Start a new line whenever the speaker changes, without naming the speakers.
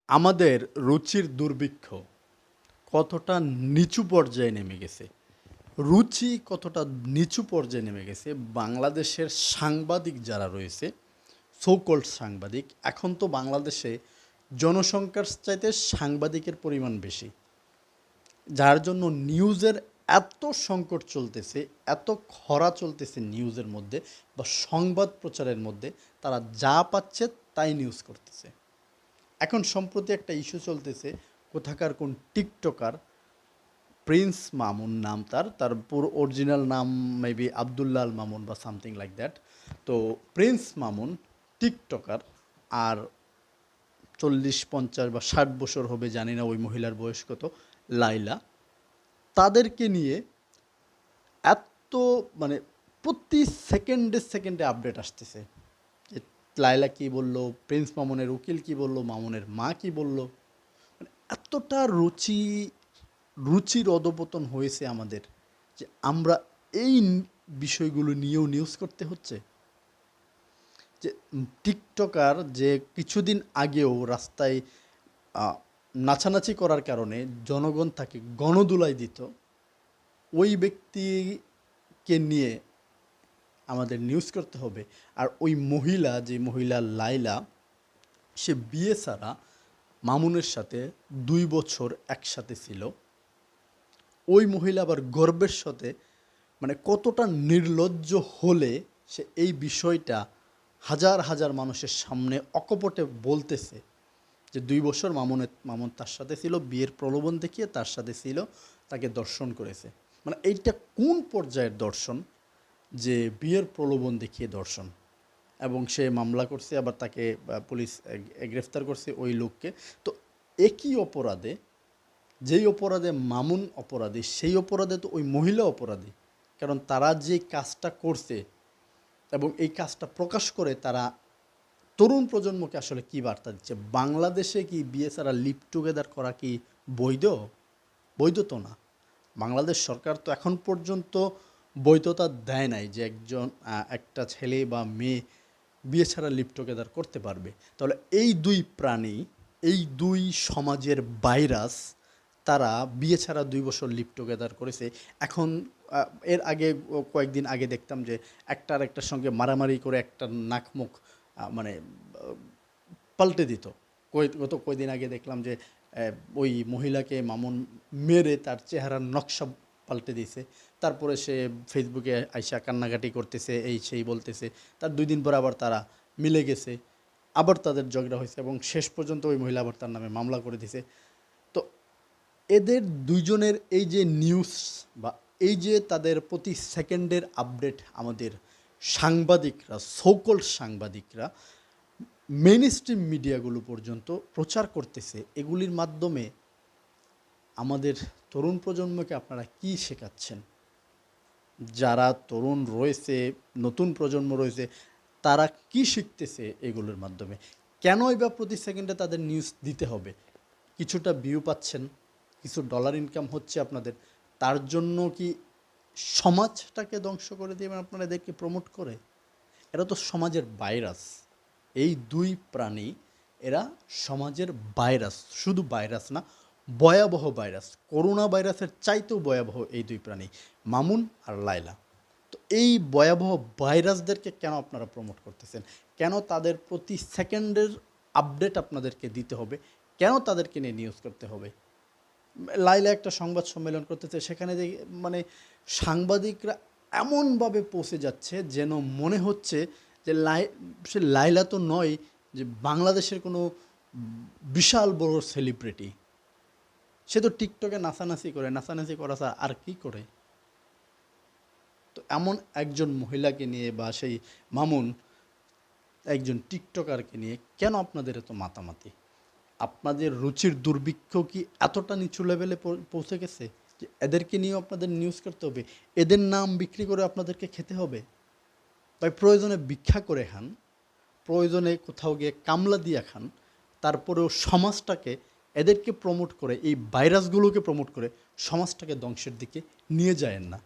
আমাদের রুচির দুর্ভিক্ষ কতটা নিচু পর্যায়ে নেমে গেছে, রুচি কতটা নিচু পর্যায়ে নেমে গেছে। বাংলাদেশের সাংবাদিক যারা রয়েছে, সো কল্ড সাংবাদিক, এখন তো বাংলাদেশে জনসংখ্যার চাইতে সাংবাদিকের পরিমাণ বেশি, যার জন্য নিউজের এত সংকট চলতেছে, এত খরা চলতেছে নিউজের মধ্যে বা সংবাদ প্রচারের মধ্যে, তারা যা পাচ্ছে তাই নিউজ করতেছে। এখন সম্প্রতি একটা ইস্যু চলতেছে, কোথাকার কোন টিকটকার, প্রিন্স মামুন নাম, তার পুরো অরিজিনাল নাম মেবি আবদুল্লাহ আল মামুন বা সামথিং লাইক দ্যাট। তো প্রিন্স মামুন টিকটকার, আর 40, 50 বা 60 বছর হবে, জানি না ওই মহিলার বয়স কত, লাইলা, তাদেরকে নিয়ে এত মানে প্রতি সেকেন্ডে সেকেন্ডে আপডেট আসতেছে যে লায়লা কী বললো, প্রিন্স মামুনের উকিল কী বললো, মামুনের মা কী বললো। মানে এতটা রুচির অধপতন হয়েছে আমাদের যে আমরা এই বিষয়গুলো নিয়েও নিউজ করতে হচ্ছে। যে টিকটকার যে কিছুদিন আগেও রাস্তায় আহ, নাচানাচি করার কারণে জনগণ তাকে গণদুলাই দিত, ওই ব্যক্তিকে নিয়ে আমাদের নিউজ করতে হবে। আর ওই মহিলা, যে মহিলা লাইলা, সে বিয়ে ছাড়া মামুনের সাথে 2 বছর একসাথে ছিল। ওই মহিলা আবার গর্বের সাথে, মানে কতটা নির্লজ্জ হলে সে এই বিষয়টা হাজার হাজার মানুষের সামনে অকপটে বলতেছে যে 2 বছর মামুন তার সাথে ছিল, বিয়ের প্রলোভন দেখিয়ে তার সাথে ছিল, তাকে দর্শন করেছে। মানে এইটা কোন পর্যায়ের দর্শন, যে বিয়ের প্রলোভন দেখিয়ে দর্শন। এবং সে মামলা করছে, আবার তাকে পুলিশ গ্রেফতার করছে ওই লোককে। তো একই অপরাধে, যেই অপরাধে মামুন অপরাধী, সেই অপরাধে তো ওই মহিলা অপরাধী। কারণ তারা যে কাজটা করছে এবং এই কাজটা প্রকাশ করে, তারা তরুণ প্রজন্মকে আসলে কী বার্তা দিচ্ছে? বাংলাদেশে কি বিয়ে ছাড়া লিভ টুগেদার করা কি বৈধ? বৈধ তো না। বাংলাদেশ সরকার তো এখন পর্যন্ত বৈধতা দেয় নাই যে একটা ছেলে বা মেয়ে বিয়ে ছাড়া লিভ টুগেদার করতে পারবে। তাহলে এই দুই প্রাণী, এই দুই সমাজের ভাইরাস, তারা বিয়ে ছাড়া 2 বছর লিভ টুগেদার করেছে। এখন এর আগে কয়েকদিন আগে দেখতাম যে একটা আর একটার সঙ্গে মারামারি করে একটা নাক মুখ মানে পাল্টে দিত। গত কয়দিন আগে দেখলাম যে ওই মহিলাকে মামুন মেরে তার চেহারার নকশা পাল্টে দিয়েছে। তারপরে সে ফেসবুকে আইসা কান্নাকাটি করতেছে, এই সেই বলতেছে। তার 2 দিন পর আবার তারা মিলে গেছে, আবার তাদের ঝগড়া হয়েছে এবং শেষ পর্যন্ত ওই মহিলা আবার তার নামে মামলা করে দিছে। তো এদের দুইজনের এই যে নিউজ বা এই যে তাদের প্রতি সেকেন্ডের আপডেট, আমাদের সাংবাদিকরা, সোকল্ড সাংবাদিকরা মেইন স্ট্রিম মিডিয়াগুলো পর্যন্ত প্রচার করতেছে, এগুলির মাধ্যমে আমাদের তরুণ প্রজন্মকে আপনারা কি শেখাচ্ছেন? যারা তরুণ রয়েছে, নতুন প্রজন্ম রয়েছে, তারা কি শিখতেছে এগুলোর মাধ্যমে? কেনই বা প্রতি সেকেন্ডে তাদের নিউজ দিতে হবে? কিছুটা ভিউ পাচ্ছেন, কিছু ডলার ইনকাম হচ্ছে আপনাদের, তার জন্য কি সমাজটাকে ধ্বংস করে দেবেন আপনারা এদেরকে প্রমোট করে? এরা তো সমাজের ভাইরাস। এই দুই প্রাণী, এরা সমাজের ভাইরাস। শুধু ভাইরাস না, ভয়াবহ ভাইরাস। করোনা ভাইরাসের চাইতেও ভয়াবহ এই দুই প্রাণী, মামুন আর লায়লা। তো এই ভয়াবহ ভাইরাসদেরকে কেন আপনারা প্রমোট করতেছেন? কেন তাদের প্রতি সেকেন্ডের আপডেট আপনাদেরকে দিতে হবে? কেন তাদেরকে নিয়ে নিউজ করতে হবে? লায়লা একটা সংবাদ সম্মেলন করতেছে, সেখানে মানে সাংবাদিকরা এমনভাবে পৌঁছে যাচ্ছে যেন মনে হচ্ছে যে সে লায়লা তো নয়, যে বাংলাদেশের কোনো বিশাল বড় সেলিব্রিটি। সে তো টিকটকে নাচানাচি করে, নাচানাচি করা ছাড়া আর কি করে? তো এমন একজন মহিলাকে নিয়ে বা সেই মামুন একজন টিকটকারকে নিয়ে কেন আপনাদের এত মাতামাতি? আপনাদের রুচির দুর্ভিক্ষ কি এতটা নিচু লেভেলে পৌঁছে গেছে যে এদেরকে নিয়েও আপনাদের নিউজ করতে হবে? এদের নাম বিক্রি করে আপনাদেরকে খেতে হবে? তাই প্রয়োজনে ভিক্ষা করে খান, প্রয়োজনে কোথাও গিয়ে কামলা দিয়ে খান, তারপরেও সমাজটাকে, এদেরকে প্রমোট করে, এই ভাইরাসগুলোকে প্রমোট করে সমাজটাকে ধ্বংসের দিকে নিয়ে যায়েন না।